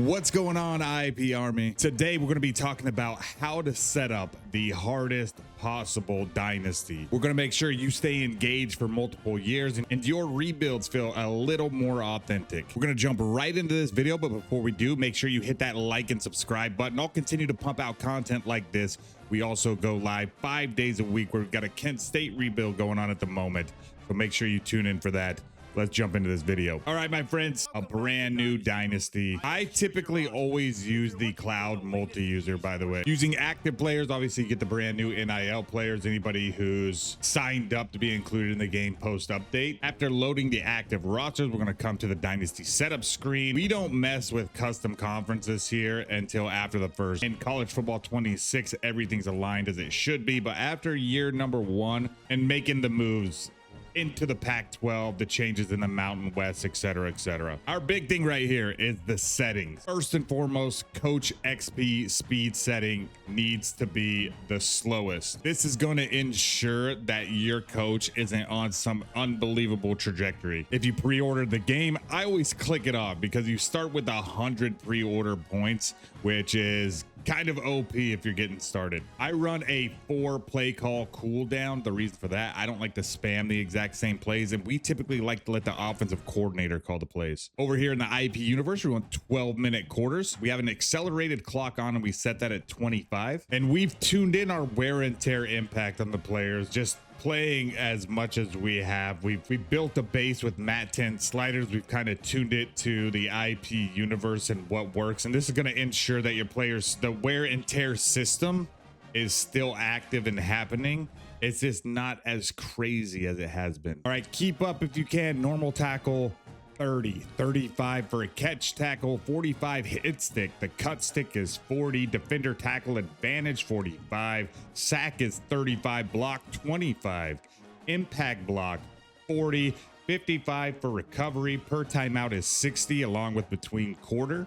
What's going on, IP Army? Today we're going to be talking about how to set up the hardest possible dynasty. We're going to make sure you stay engaged for multiple years and your rebuilds feel a little more authentic. We're going to jump right into this video, but before we do, make sure you hit that like and subscribe button. I'll continue to pump out content like this. We also go live 5 days a week where we've got a Kent State rebuild going on at the moment, so make sure you tune in for that. Let's jump into this video. All right, my friends, a brand new dynasty. I typically always use the cloud multi-user, by the way. Using active players, obviously you get the brand new NIL players, anybody who's signed up to be included in the game post update. After loading the active rosters, we're gonna come to the dynasty setup screen. We don't mess with custom conferences here until after the first. In college football 26, everything's aligned as it should be, but after year number 1 and making the moves into the Pac-12, the changes in the Mountain West, etc., etc. Our big thing right here is the settings. First and foremost, Coach XP speed setting needs to be the slowest. This is going to ensure that your coach isn't on some unbelievable trajectory. If you pre-ordered the game, I always click it off because you start with 100 pre-order points, which is kind of OP if you're getting started. I run a 4 play call cooldown. The reason for that, I don't like to spam the exact same plays, and we typically like to let the offensive coordinator call the plays. Over here in the IP universe, we want 12-minute quarters. We have an accelerated clock on, and we set that at 25. And we've tuned in our wear and tear impact on the players, just playing as much as we have. We built a base with Mat 10 sliders. We've kind of tuned it to the IP universe and what works, and this is going to ensure that your players, the wear and tear system is still active and happening. It's just not as crazy as it has been. All right, keep up if you can. Normal tackle 30, 35 for a catch tackle, 45 hit stick. The cut stick is 40, defender tackle advantage 45, sack is 35, block 25, impact block 40, 55 for recovery. Per timeout is 60, along with between quarter,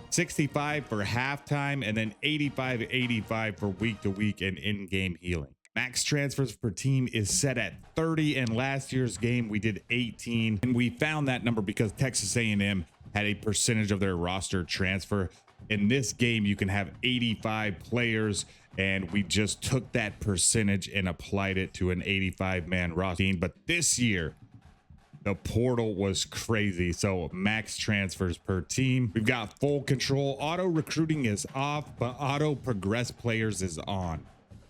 65 for halftime, and then 85 for week to week and in-game healing. Max transfers per team is set at 30. In last year's game, we did 18, and we found that number because Texas A&M had a percentage of their roster transfer. In this game, you can have 85 players, and we just took that percentage and applied it to an 85-man roster. But this year, the portal was crazy, so max transfers per team. We've got full control. Auto recruiting is off, but auto progress players is on.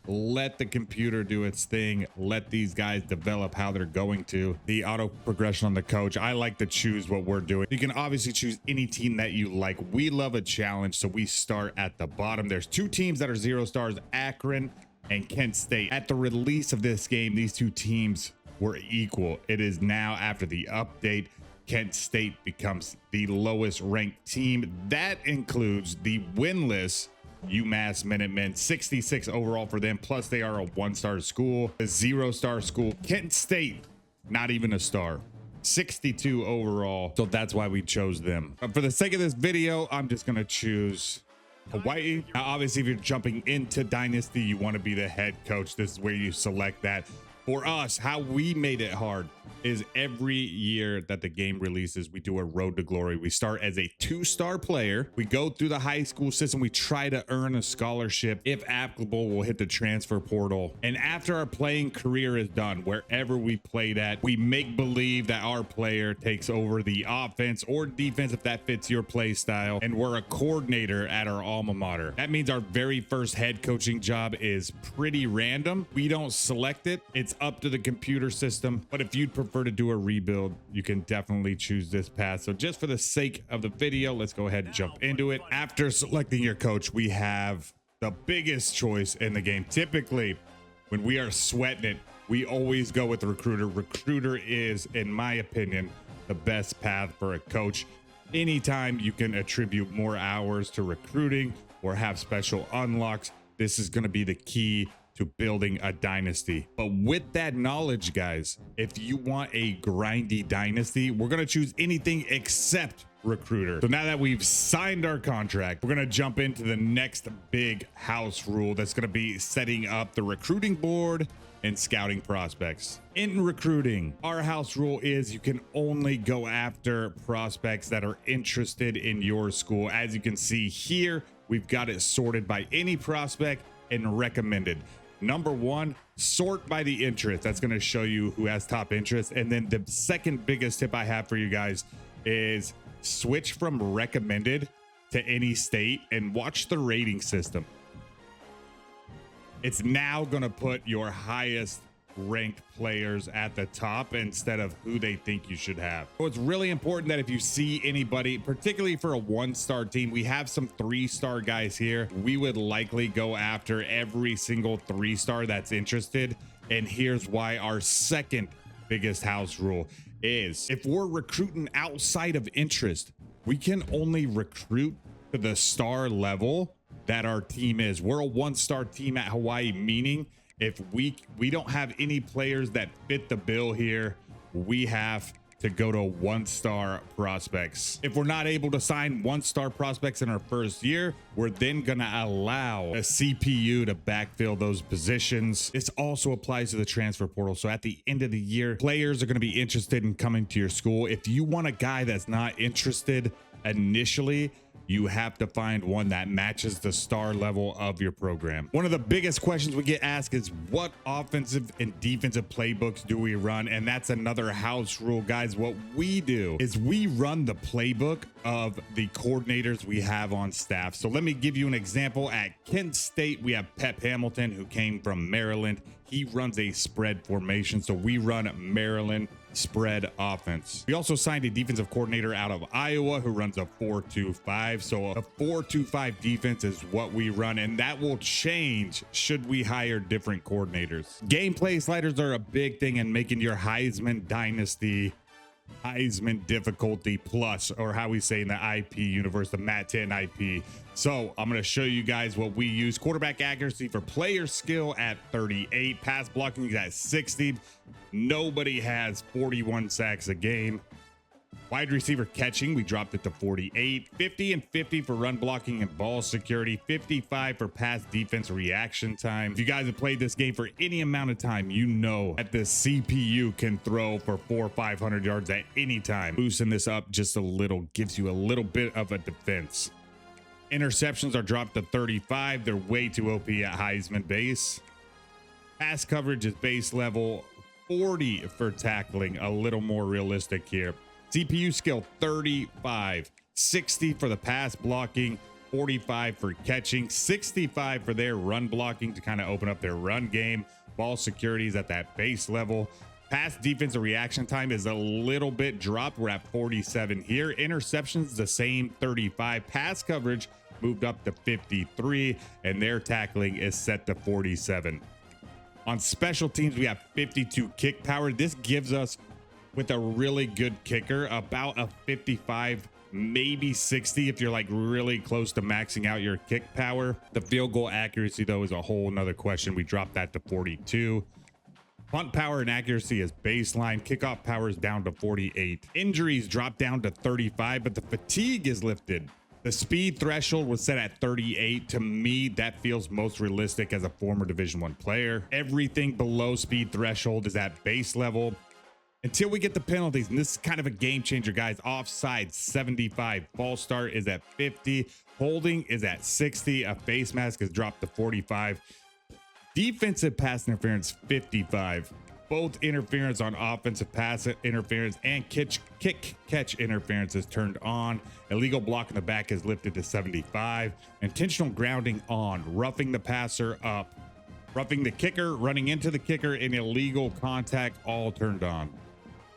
Let the computer do its thing. Let these guys develop how they're going to. The auto progression on the coach, I like to choose what we're doing. You can obviously choose any team that you like. We love a challenge, so we start at the bottom. There's 2 teams that are 0 stars, Akron and Kent State. At the release of this game, these 2 teams were equal. It is now, after the update, Kent State becomes the lowest ranked team. That includes the winless UMass Minutemen, 66 overall for them, plus they are a 1-star school. A 0-star school, Kent State, not even a star, 62 overall, so that's why we chose them. But for the sake of this video, I'm just gonna choose Hawaii. Now, obviously, if you're jumping into Dynasty, you want to be the head coach. This is where you select that. For us, how we made it hard is every year that the game releases, we do a road to glory. We start as a 2-star player. We go through the high school system. We try to earn a scholarship. If applicable, we'll hit the transfer portal. And after our playing career is done, wherever we played at, we make believe that our player takes over the offense or defense if that fits your play style. And we're a coordinator at our alma mater. That means our very first head coaching job is pretty random. We don't select it. It's up to the computer system. But if you'd prefer to do a rebuild, you can definitely choose this path. So just for the sake of the video, let's go ahead and jump into it. After selecting your coach, we have the biggest choice in the game. Typically, when we are sweating it, we always go with the recruiter. Recruiter is, in my opinion, the best path for a coach. Anytime you can attribute more hours to recruiting or have special unlocks, this is going to be the key to building a dynasty. But with that knowledge, guys, if you want a grindy dynasty, we're going to choose anything except recruiter. So now that we've signed our contract, we're going to jump into the next big house rule that's going to be setting up the recruiting board and scouting prospects. In recruiting, our house rule is you can only go after prospects that are interested in your school. As you can see here, we've got it sorted by any prospect and recommended. Number one, sort by the interest. That's going to show you who has top interest. And then the second biggest tip I have for you guys is switch from recommended to any state and watch the rating system. It's now going to put your highest ranked players at the top instead of who they think you should have. So it's really important that if you see anybody, particularly for a 1-star team, we have some 3-star guys here. We would likely go after every single 3-star that's interested. And here's why. Our second biggest house rule is if we're recruiting outside of interest, we can only recruit to the star level that our team is. We're a 1-star team at Hawaii, meaning if we don't have any players that fit the bill here, we have to go to 1-star prospects. If we're not able to sign 1-star prospects in our first year, we're then gonna allow a CPU to backfill those positions. This also applies to the transfer portal. So at the end of the year, players are gonna be interested in coming to your school. If you want a guy that's not interested initially, you have to find one that matches the star level of your program. One of the biggest questions we get asked is what offensive and defensive playbooks do we run? And that's another house rule, guys. What we do is we run the playbook of the coordinators we have on staff. So let me give you an example. At Kent State, we have Pep Hamilton, who came from Maryland. He runs a spread formation. So we run Maryland spread offense. We also signed a defensive coordinator out of Iowa who runs a 4-2-5. So a 4-2-5 defense is what we run, and that will change should we hire different coordinators. Gameplay sliders are a big thing in making your Heisman Dynasty Heisman difficulty plus, or how we say in the IP universe, the Matt 10 IP. So I'm going to show you guys what we use. Quarterback accuracy for player skill at 38, pass blocking is at 60. Nobody has 41 sacks a game. Wide receiver catching, we dropped it to 48. 50 and 50 for run blocking and ball security. 55 for pass defense reaction time. If you guys have played this game for any amount of time, you know that the CPU can throw for 400 or 500 yards at any time. Boosting this up just a little gives you a little bit of a defense. Interceptions are dropped to 35. They're way too OP at Heisman base. Pass coverage is base level. 40 for tackling, a little more realistic here. CPU skill 35, 60 for the pass blocking, 45 for catching, 65 for their run blocking to kind of open up their run game. Ball security is at that base level. Pass defense and reaction time is a little bit dropped. We're at 47 here. Interceptions the same, 35. Pass coverage moved up to 53, and their tackling is set to 47. On special teams, we have 52 kick power. This gives us, with a really good kicker, about a 55, maybe 60 if you're like really close to maxing out your kick power. The field goal accuracy, though, is a whole nother question. We dropped that to 42. Punt power and accuracy is baseline. Kickoff power is down to 48. Injuries drop down to 35, but the fatigue is lifted. The speed threshold was set at 38. To me, that feels most realistic as a former Division I player. Everything below speed threshold is at base level until we get the penalties. And this is kind of a game changer, guys. Offside 75. False start is at 50. Holding is at 60. A face mask is dropped to 45. Defensive pass interference 55. Both interference on offensive pass interference and kick catch interference is turned on. Illegal block in the back is lifted to 75. Intentional grounding on. Roughing the passer up. Roughing the kicker, running into the kicker, and illegal contact all turned on.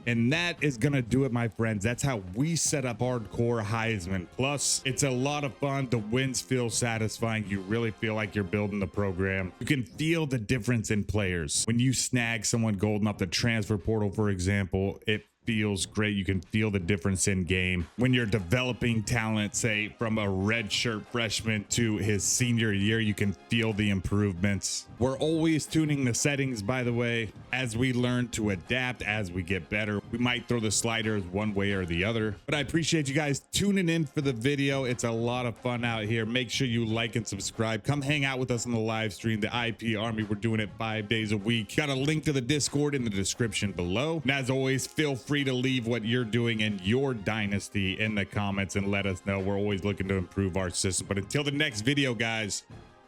And that is going to do it, my friends. That's how we set up hardcore Heisman. Plus, it's a lot of fun. The wins feel satisfying. You really feel like you're building the program. You can feel the difference in players. When you snag someone golden off the transfer portal, for example, it feels great. You can feel the difference in game when you're developing talent, say from a redshirt freshman to his senior year. You can feel the improvements. We're always tuning the settings, by the way, as we learn to adapt, as we get better. We might throw the sliders one way or the other, but I appreciate you guys tuning in for the video. It's a lot of fun out here. Make sure you like and subscribe. Come hang out with us on the live stream, the IP Army. We're doing it 5 days a week. Got a link to the Discord in the description below. And as always, feel free to leave what you're doing in your dynasty in the comments and let us know. We're always looking to improve our system. But until the next video, guys,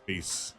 peace.